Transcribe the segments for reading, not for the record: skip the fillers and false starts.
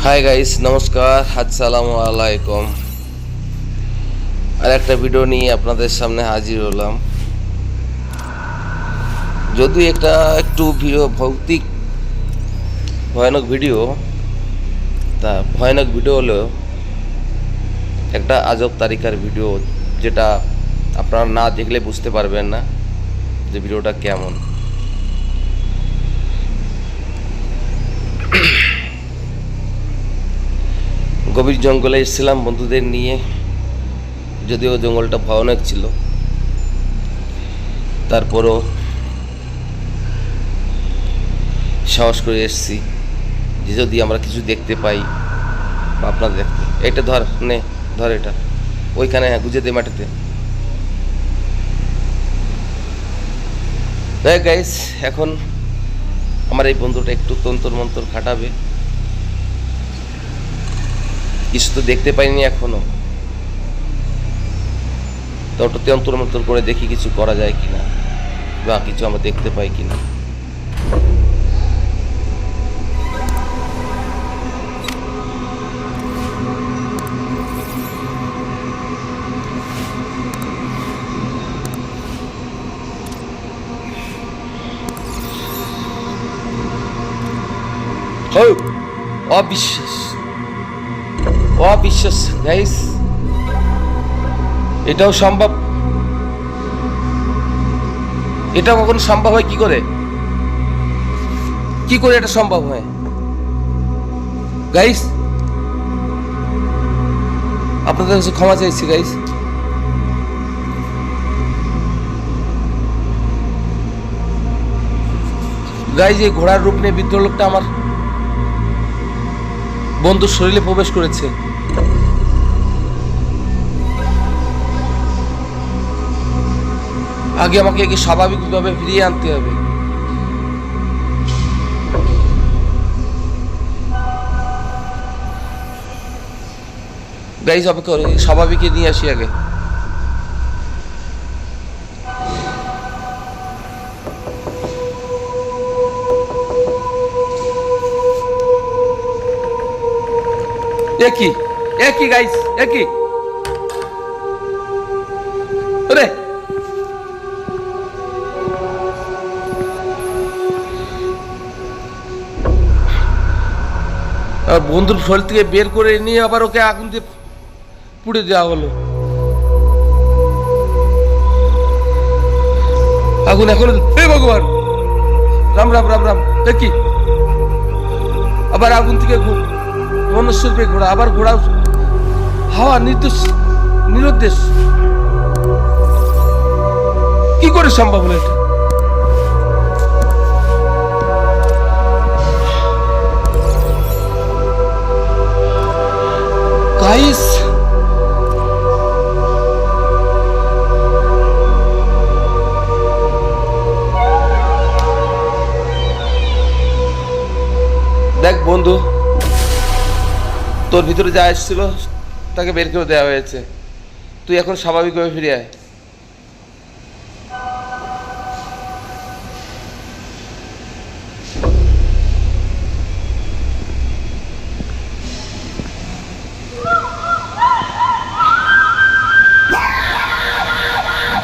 Hi guys, নমস্কার, আসসালামু আলাইকুম। আর একটা ভিডিও নিয়ে আপনাদের সামনে হাজির হলাম। যদি একটা একটু ভৌতিক ভয়ানক ভিডিও, তা ভয়ানক ভিডিও হলো একটা আজব তারিকার ভিডিও, যেটা আপনারা না দেখলে বুঝতে পারবেন না যে ভিডিওটা কেমন। গভীর জঙ্গলে এসেছিলাম বন্ধুদের নিয়ে, যদিও জঙ্গলটা ভয়ানক ছিল, তারপরও সাহস করে এসেছি যে যদি আমরা কিছু দেখতে পাই বা আপনারা দেখতে। এটা ধর এটা ওইখানে গুজে দে মাটিতে। গাইস, এখন আমার এই বন্ধুটা একটু তন্তর মন্তর খাটাবে। কিছু তো দেখতে পাইনি এখনো, তো ওটা তন্তর মন্তর করে দেখি কিছু করা যায় কিনা বা কিছু আমরা দেখতে পাই কিনা। অবিশ্বাস অবিশ্বাস গাইস, এটাও সম্ভব? এটা কখন সম্ভব হয়? কি করে এটা সম্ভব হয় গাইস? আপনাদের কাছে ক্ষমা চাইছি গাইস। এই ঘোড়ার রূপ নিয়ে বৃদ্ধ লোকটা আমার বন্ধুর শরীরে প্রবেশ করেছে। আগে আমাকে একে স্বাভাবিকভাবে ফিরিয়ে আনতে হবে। গাইস, অপেক্ষা করে স্বাভাবিকে নিয়ে আসি আগে। একই গাইস, একই। আরে বন্ধুর শরীর থেকে বের করে নিয়ে আবার ওকে আগুন দিয়ে পুড়ে দেওয়া হলো। আগুন এখন, হে ভগবান, রাম রাম রাম রাম। কি আবার আগুন থেকে মনুষ্যের পেয়ে ঘোড়া, আবার ঘোড়া হাওয়া নিরুদ্দেশ। কি করে সম্ভব হলো এটা? গাইস, দেখ বন্ধু, তোর ভিতরে যা এসেছিল তাকে বের করে দেওয়া হয়েছে। তুই এখন স্বাভাবিকভাবে ফিরে আয়।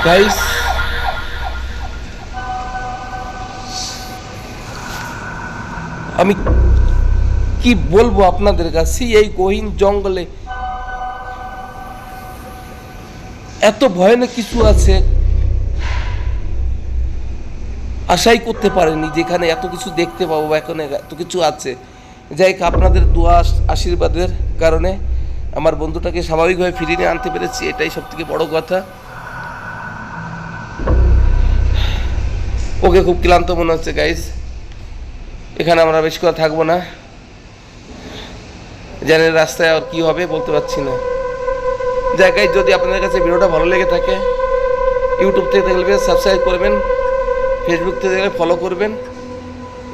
গাইস, আমি কি বলবো আপনাদের কাছে? এই গহীন জঙ্গলে এত ভয়ানক কিছু আছে, আশাই করতে পারেনি যেখানে এত কিছু দেখতে পাবো বা এখানে এত কিছু আছে। যাই হোক, আপনাদের দোয়া আশীর্বাদের কারণে আমার বন্ধুটাকে স্বাভাবিকভাবে ফিরিয়ে নিয়ে আনতে পেরেছি, এটাই সব থেকে বড় কথা। ওকে খুব ক্লান্ত মনে হচ্ছে গাইস। এখানে আমরা বেশি কথা থাকবো না, জানেন রাস্তায় আর কি হবে বলতে পারছি না। জায়গায় যদি আপনাদের কাছে ভিডিওটা ভালো লেগে থাকে, ইউটিউব থেকে দেখলে সাবস্ক্রাইব করবেন, ফেসবুক থেকে দেখলে ফলো করবেন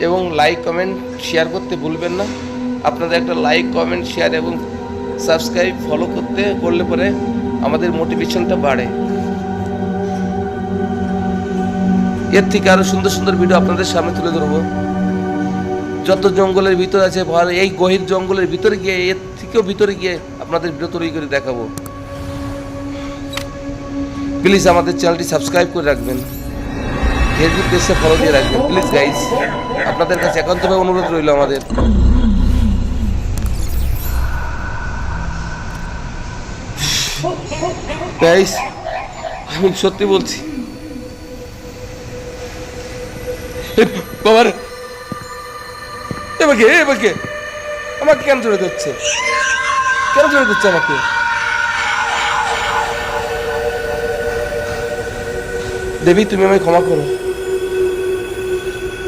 এবং লাইক কমেন্ট শেয়ার করতে ভুলবেন না। আপনাদের একটা লাইক কমেন্ট শেয়ার এবং সাবস্ক্রাইব ফলো করলে পরে আমাদের মোটিভেশনটা বাড়ে। এর থেকে আরো সুন্দর সুন্দর ভিডিও আপনাদের সামনে তুলে ধরবো। যত জঙ্গলের ভিতর আছে এই গহীর জঙ্গলের ভিতরে গিয়ে, এর থেকেও ভিতরে গিয়ে আপনাদের ভিডিও তৈরি করে দেখাবো। প্লিজ আমাদের চ্যানেলটি সাবস্ক্রাইব করে রাখবেন, ফেসবুক পেজে ফলো দিয়ে রাখবেন প্লিজ গাইজ। আপনাদের কাছে একান্তভাবে অনুরোধ রইল আমাদের। গাইজ আমি সত্যি বলছি, বাবার এবাকে আমাকে কেন জড়ে দিচ্ছে, কেন জড়ে দিচ্ছে আমাকে? দেবী তুমি আমায় ক্ষমা করো,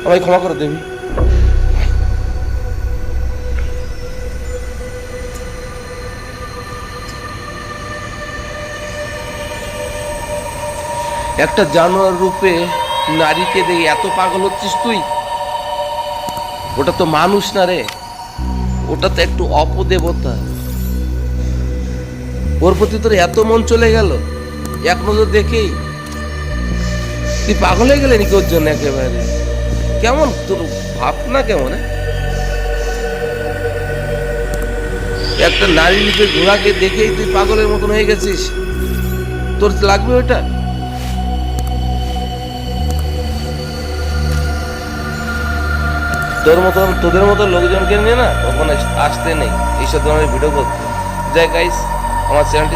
আমায় ক্ষমা করো দেবী। একটা জানোয়ার রূপে নারীকে দেখে এত পাগল হচ্ছিস তুই? ওটা তো মানুষ না রে, ওটা তো একটু অপদেবতা। ওর প্রতি তোর এত মন চলে গেল এক নজর দেখেই? তুই পাগল হয়ে গেলে নাকি ওর জন্য একেবারে? কেমন তোর ভাবনা, কেমন? একটা নারী রূপে ঘোড়াকে দেখেই তুই পাগলের মতন হয়ে গেছিস? তোর লাগবে ওটা? তোদের মতো লোকজনকে নিয়ে না কখনো আসতে নেই এইসব ধরনের ভিডিও করতে। যাই গাইস, আমার চ্যানেলটি